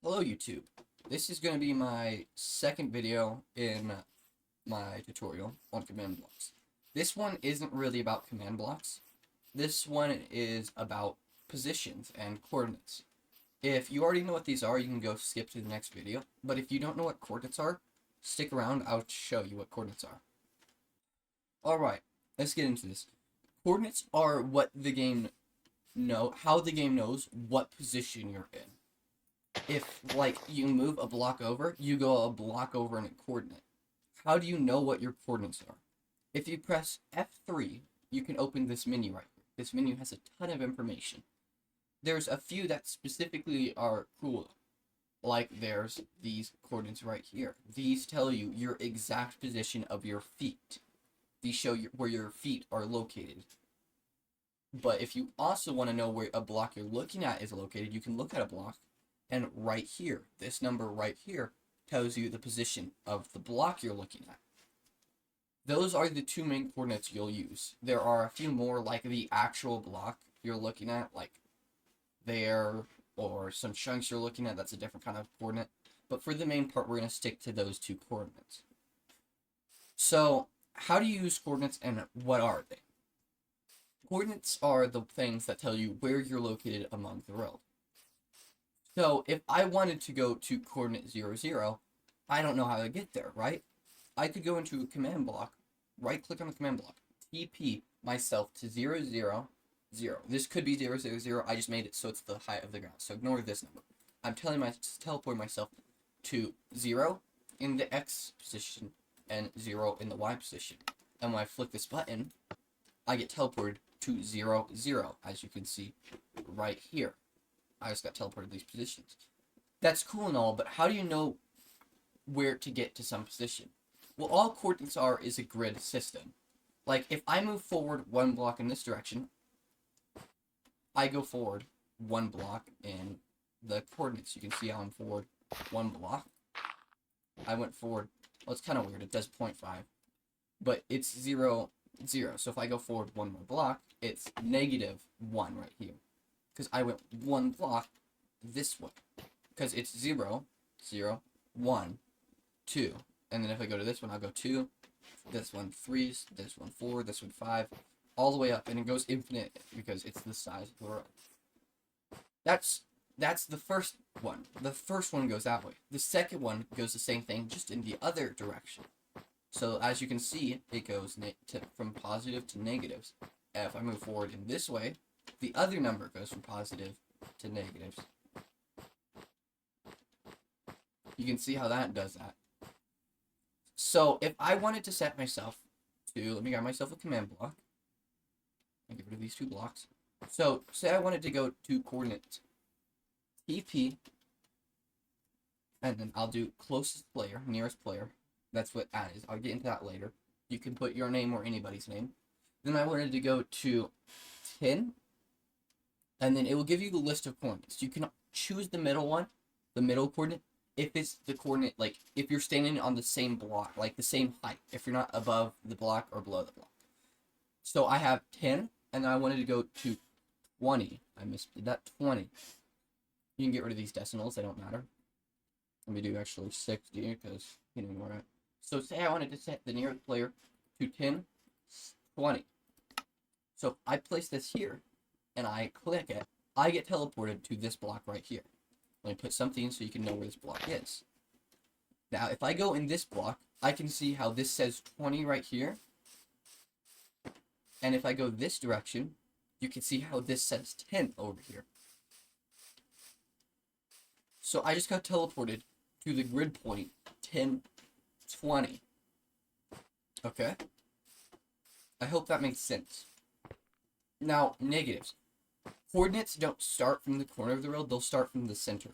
Hello YouTube. This is going to be my second video in my tutorial on command blocks. This one isn't really about command blocks. This one is about positions and coordinates. If you already know what these are, you can go skip to the next video. But if you don't know what coordinates are, stick around, I'll show you what coordinates are. Alright, let's get into this. Coordinates are how the game knows what position you're in. If, like, you move a block over, you go a block over in a coordinate. How do you know what your coordinates are? If you press F3, you can open this menu right here. This menu has a ton of information. There's a few that specifically are cool. Like, there's these coordinates right here. These tell you your exact position of your feet. These show where your feet are located. But if you also want to know where a block you're looking at is located, you can look at a block. And right here, this number right here tells you the position of the block you're looking at. Those are the two main coordinates you'll use. There are a few more, like the actual block you're looking at, like there, or some chunks you're looking at, that's a different kind of coordinate. But for the main part, we're going to stick to those two coordinates. So, how do you use coordinates and what are they? Coordinates are the things that tell you where you're located among the world. So if I wanted to go to coordinate 0, 0, I don't know how to get there, right? I could go into a command block, right-click on the command block, TP myself to 0, 0, 0. This could be 0, 0, 0. I just made it so it's the height of the ground. So ignore this number. I'm teleporting myself to 0 in the X position and 0 in the Y position. And when I flick this button, I get teleported to 0, 0, as you can see right here. I just got teleported to these positions. That's cool and all, but how do you know where to get to some position? Well, all coordinates are is a grid system. Like, if I move forward one block in this direction, I go forward one block in the coordinates. You can see how I'm forward one block. I went forward. Well, it's kind of weird. It does 0.5. But it's 0, 0. So if I go forward one more block, it's -1 right here. Because I went one block this way. Because it's 0, 0, 1, 2. And then if I go to this one, I'll go 2. This one 3, this one 4, this one 5. All the way up. And it goes infinite because it's the size of the world. That's the first one. The first one goes that way. The second one goes the same thing, just in the other direction. So as you can see, it goes from positive to negatives. If I move forward in this way, the other number goes from positive to negatives. You can see how that does that. So if I wanted to set myself to, let me grab myself a command block and get rid of these two blocks. So say I wanted to go to coordinates TP, and then I'll do closest player, nearest player. That's what that is. I'll get into that later. You can put your name or anybody's name. Then I wanted to go to 10. And then it will give you the list of coordinates. You can choose the middle one, the middle coordinate, if it's the coordinate, like, if you're standing on the same block, like the same height, if you're not above the block or below the block. So I have 10, and I wanted to go to 20. I missed that 20. You can get rid of these decimals, they don't matter. Let me do actually 60, because you know where at. So say I wanted to set the nearest player to 10, 20. So if I place this here, and I click it, I get teleported to this block right here. Let me put something so you can know where this block is. Now, if I go in this block, I can see how this says 20 right here. And if I go this direction, you can see how this says 10 over here. So I just got teleported to the grid point 10, 20. Okay? I hope that makes sense. Now, negatives. Coordinates don't start from the corner of the world, they'll start from the center.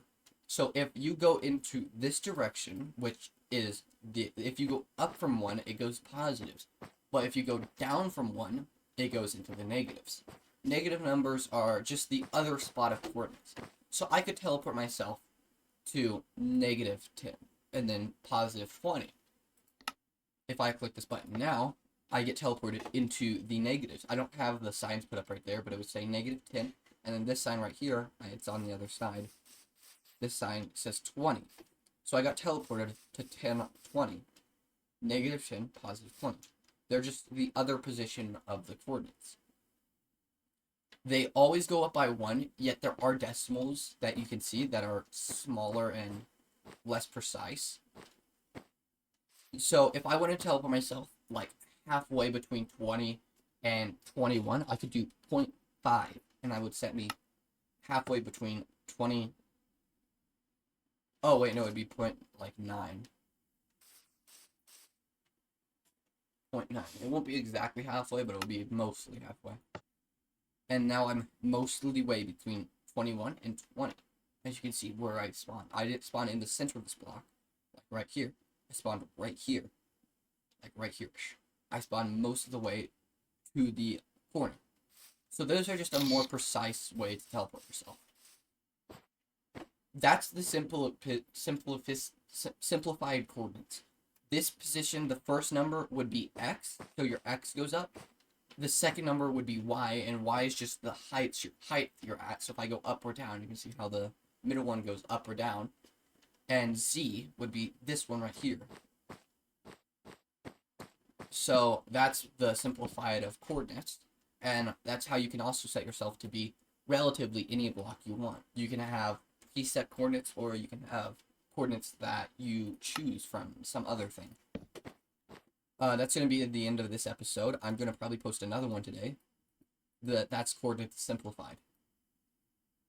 So if you go into this direction, which is, if you go up from 1, it goes positives. But if you go down from 1, it goes into the negatives. Negative numbers are just the other spot of coordinates. So I could teleport myself to -10, and then +20. If I click this button now, I get teleported into the negatives. I don't have the signs put up right there, but it would say -10. And then this sign right here, it's on the other side. this sign says 20. So I got teleported to 10, 20. Negative 10, positive 20. They're just the other position of the coordinates. They always go up by 1, yet there are decimals that you can see that are smaller and less precise. So if I want to teleport myself like halfway between 20 and 21, I could do 0.5, and I would set me halfway between 20. Oh wait, no, it'd be 0.9. 0.9. It won't be exactly halfway, but it'll be mostly halfway. And now I'm mostly way between 21 and 20. As you can see where I spawn. I didn't spawn in the center of this block, like right here. I spawned right here, like right here. I spawned most of the way to the corner. So those are just a more precise way to teleport yourself. That's the simplified coordinates. This position, the first number would be x, so your x goes up. The second number would be y, and y is just the height you're at. So if I go up or down, you can see how the middle one goes up or down. And z would be this one right here. So that's the simplified of coordinates, and that's how you can also set yourself to be relatively any block you want. You can have preset coordinates, or you can have coordinates that you choose from some other thing. That's going to be at the end of this episode. I'm going to probably post another one today. That's coordinates simplified.